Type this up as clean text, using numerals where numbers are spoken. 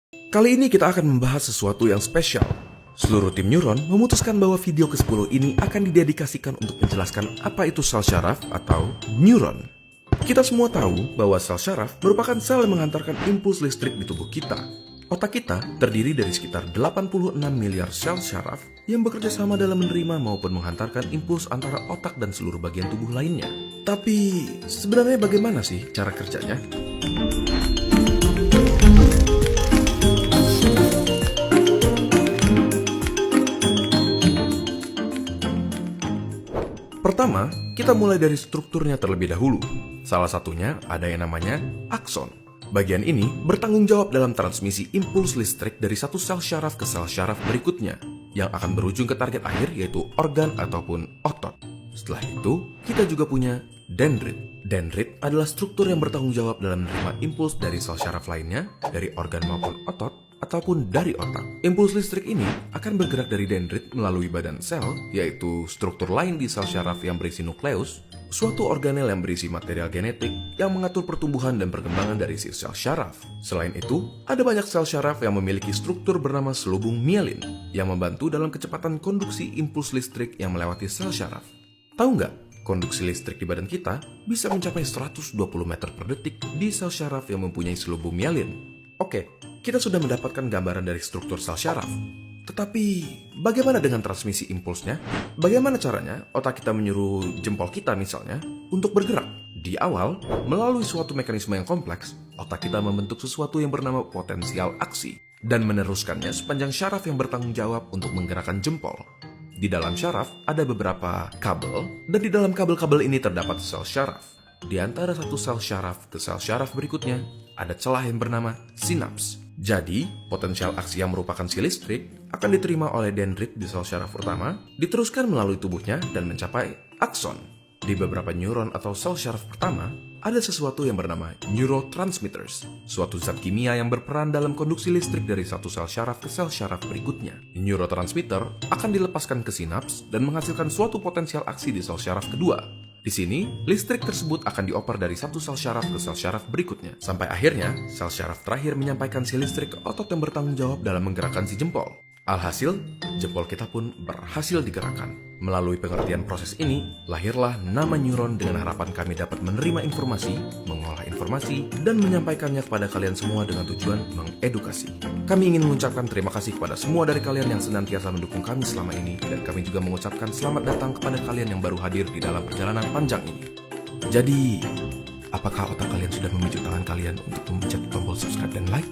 Kali ini kita akan membahas sesuatu yang spesial. Seluruh tim neuron memutuskan bahwa video ke-10 ini akan didedikasikan untuk menjelaskan apa itu sel syaraf atau neuron. Kita semua tahu bahwa sel syaraf merupakan sel yang menghantarkan impuls listrik di tubuh kita. Otak kita terdiri dari sekitar 86 miliar sel syaraf yang bekerja sama dalam menerima maupun menghantarkan impuls antara otak dan seluruh bagian tubuh lainnya. Tapi sebenarnya bagaimana sih cara kerjanya? Pertama, kita mulai dari strukturnya terlebih dahulu. Salah satunya ada yang namanya akson. Bagian ini bertanggung jawab dalam transmisi impuls listrik dari satu sel syaraf ke sel syaraf berikutnya, yang akan berujung ke target akhir yaitu organ ataupun otot. Setelah itu, kita juga punya dendrit. Dendrit adalah struktur yang bertanggung jawab dalam menerima impuls dari sel syaraf lainnya, dari organ maupun otot, ataupun dari otak. Impuls listrik ini akan bergerak dari dendrit melalui badan sel, yaitu struktur lain di sel syaraf yang berisi nukleus, suatu organel yang berisi material genetik yang mengatur pertumbuhan dan perkembangan dari si sel syaraf. Selain itu, ada banyak sel syaraf yang memiliki struktur bernama selubung mielin yang membantu dalam kecepatan konduksi impuls listrik yang melewati sel syaraf. Tahu nggak? Konduksi listrik di badan kita bisa mencapai 120 meter per detik di sel syaraf yang mempunyai selubung mielin. Oke, kita sudah mendapatkan gambaran dari struktur sel syaraf. Tetapi, bagaimana dengan transmisi impulsnya? Bagaimana caranya otak kita menyuruh jempol kita misalnya untuk bergerak? Di awal, melalui suatu mekanisme yang kompleks, otak kita membentuk sesuatu yang bernama potensial aksi dan meneruskannya sepanjang syaraf yang bertanggung jawab untuk menggerakkan jempol. Di dalam syaraf ada beberapa kabel, dan di dalam kabel-kabel ini terdapat sel syaraf. Di antara satu sel syaraf ke sel syaraf berikutnya, ada celah yang bernama sinaps. Jadi, potensial aksi yang merupakan si listrik akan diterima oleh dendrit di sel syaraf pertama, diteruskan melalui tubuhnya dan mencapai akson. Di beberapa neuron atau sel syaraf pertama, ada sesuatu yang bernama neurotransmitters, suatu zat kimia yang berperan dalam konduksi listrik dari satu sel syaraf ke sel syaraf berikutnya. Neurotransmitter akan dilepaskan ke sinaps dan menghasilkan suatu potensial aksi di sel syaraf kedua. Di sini, listrik tersebut akan dioper dari satu sel syaraf ke sel syaraf berikutnya. Sampai akhirnya, sel syaraf terakhir menyampaikan si listrik ke otot yang bertanggung jawab dalam menggerakkan si jempol. Alhasil, jempol kita pun berhasil digerakkan. Melalui pengertian proses ini, lahirlah nama neuron dengan harapan kami dapat menerima informasi, mengolah informasi, dan menyampaikannya kepada kalian semua dengan tujuan mengedukasi. Kami ingin mengucapkan terima kasih kepada semua dari kalian yang senantiasa mendukung kami selama ini, dan kami juga mengucapkan selamat datang kepada kalian yang baru hadir di dalam perjalanan panjang ini. Jadi, apakah otak kalian sudah memicu tangan kalian untuk memencet tombol subscribe dan like?